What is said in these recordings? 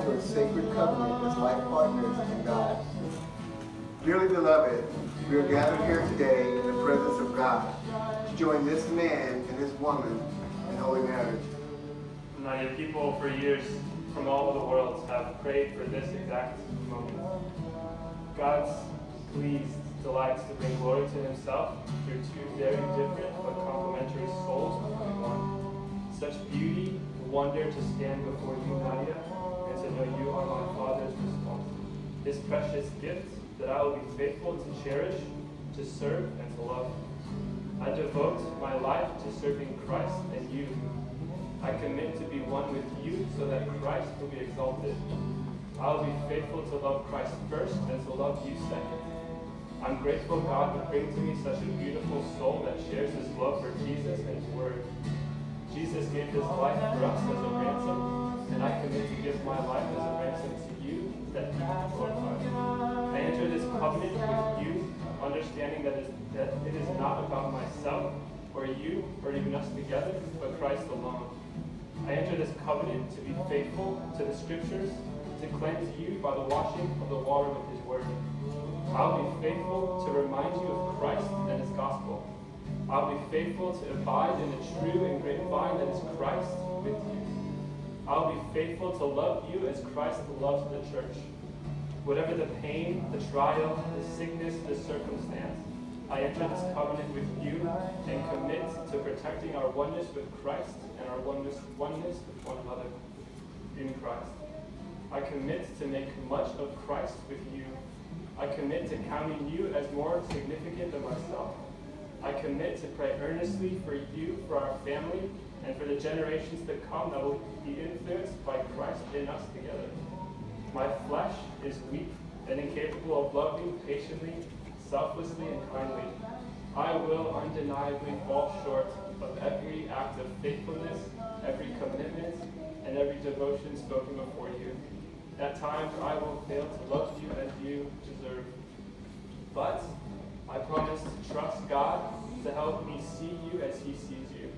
to a sacred covenant as life partners in God. Dearly beloved, we are gathered here today in the presence of God to join this man and this woman in holy marriage. Nadiah, people for years from all over the world have prayed for this exact moment. God's pleased, delights to bring glory to himself through two very different but complementary souls becoming one. Such beauty, wonder to stand before you, Nadiah, and to know you are my Father's response. This precious gift that I will be faithful to cherish, to serve, and to love. I devote my life to serving Christ and you. I commit to be one with you so that Christ will be exalted. I will be faithful to love Christ first and to love you second. I'm grateful God would bring to me such a beautiful soul that shares his love for Jesus and his word. Jesus gave his life for us as a ransom, and I commit to give my life as a ransom to you that you can glorify. I enter this covenant with you, understanding that it is not about myself or you or even us together, but Christ alone. I enter this covenant to be faithful to the scriptures, to cleanse you by the washing of the water with his word. I'll be faithful to remind you of Christ and his gospel. I'll be faithful to abide in the true and great vine that is Christ with you. I'll be faithful to love you as Christ loves the church. Whatever the pain, the trial, the sickness, the circumstance, I enter this covenant with you and commit to protecting our oneness with Christ and our oneness with one another in Christ. I commit to make much of Christ with you. I commit to counting you as more significant than myself. I commit to pray earnestly for you, for our family, and for the generations to come that will be influenced by Christ in us together. My flesh is weak and incapable of loving patiently, selflessly, and kindly. I will undeniably fall short of every act of faithfulness, every commitment, and every devotion spoken before you. At times I will fail to love you as you deserve. But I promise to trust God to help me see you as he sees you.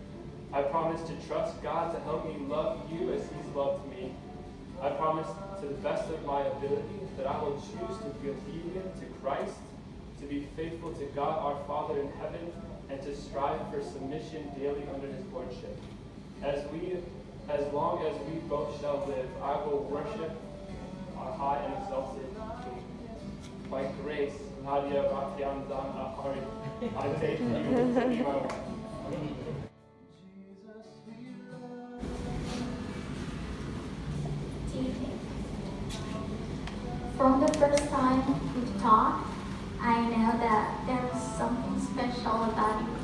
I promise to trust God to help me love you as he's loved me. I promise to the best of my ability that I will choose to be obedient to Christ, to be faithful to God our Father in heaven, and to strive for submission daily under his lordship. As long as we both shall live, I will worship our high and exalted King. By grace, Nadiah Ratianzan Ahari, I take you to be my wife. From the first time we've talked, I know that there is something special about you.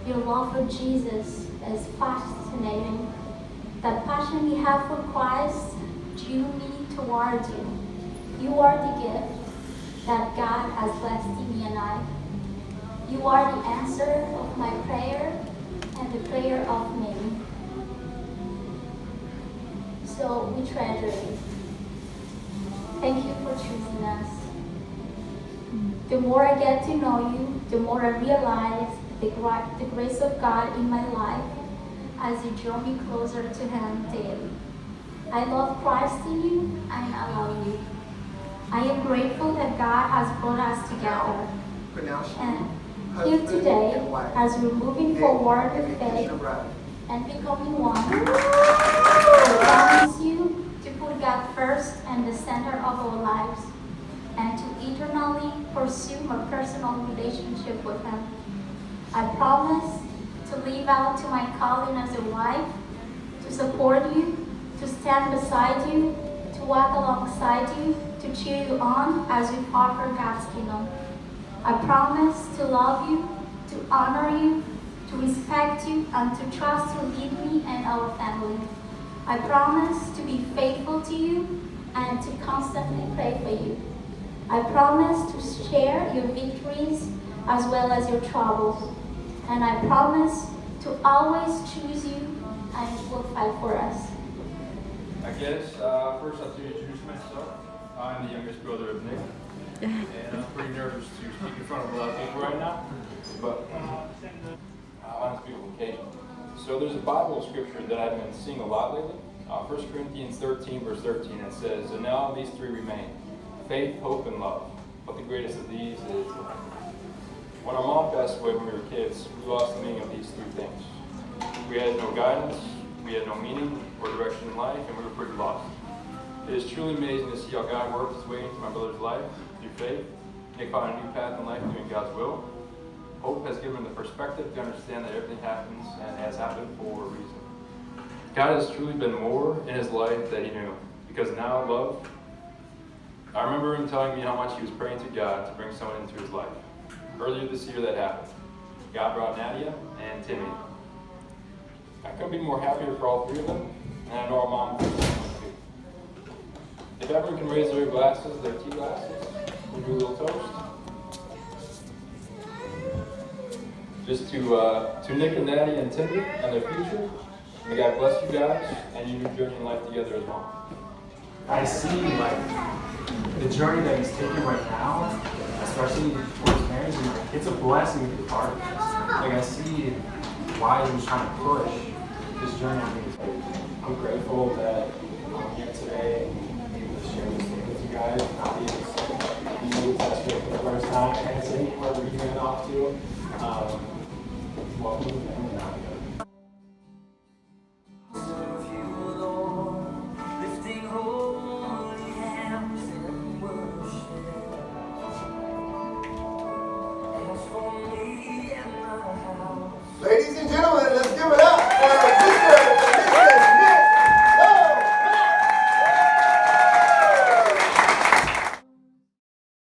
Your love for Jesus is fascinating. That passion you have for Christ drew me towards you. You are the gift that God has blessed in me and I. You are the answer of my prayer and the prayer of many. So we treasure you. Thank you for choosing us. The more I get to know you, the more I realize the grace of God in my life as you draw me closer to him daily. I love Christ in you and I love you. I am grateful that God has brought us together. And here today, as we're moving forward with faith and becoming one, I promise you to put God first and the center of our lives, and to eternally pursue a personal relationship with him. I promise to live out to my calling as a wife, to support you, to stand beside you, to walk alongside you, to cheer you on as we offer God's kingdom. I promise to love you, to honor you, to respect you, and to trust to lead me and our family. I promise to be faithful to you and to constantly pray for you. I promise to share your victories as well as your troubles. And I promise to always choose you and you will fight for us. I guess first I have to introduce myself. I'm the youngest brother of Nick. And I'm pretty nervous to speak in front of a lot of people right now. But on this beautiful occasion. So there's a Bible scripture that I've been seeing a lot lately. 1 Corinthians 13, verse 13, it says, "And now these three remain, faith, hope, and love. But the greatest of these is love." When our mom passed away when we were kids, we lost the meaning of these three things. We had no guidance, we had no meaning or direction in life, and we were pretty lost. It is truly amazing to see how God worked his way into my brother's life through faith. Nick found a new path in life doing God's will. Hope has given him the perspective to understand that everything happens and has happened for a reason. God has truly been more in his life than he knew, because now love. I remember him telling me how much he was praying to God to bring someone into his life. Earlier this year that happened. God brought Nadiah and Timmy. I couldn't be more happier for all three of them, and I know our mom feels the same way too. If everyone can raise their glasses, their tea glasses, we'll do a little toast. Just to Nick and Nadiah and Timmy and their future. May God bless you guys and your new journey in life together as well. I see like the journey that he's taking right now, especially towards marriage, and like it's a blessing to be part of this. Like I see why he was trying to push this journey on me. I'm grateful that I'm here today and able to share this thing with you guys. Nadiah is being tested for the first time. I can't say where we're going off to. Welcome to Nadiah.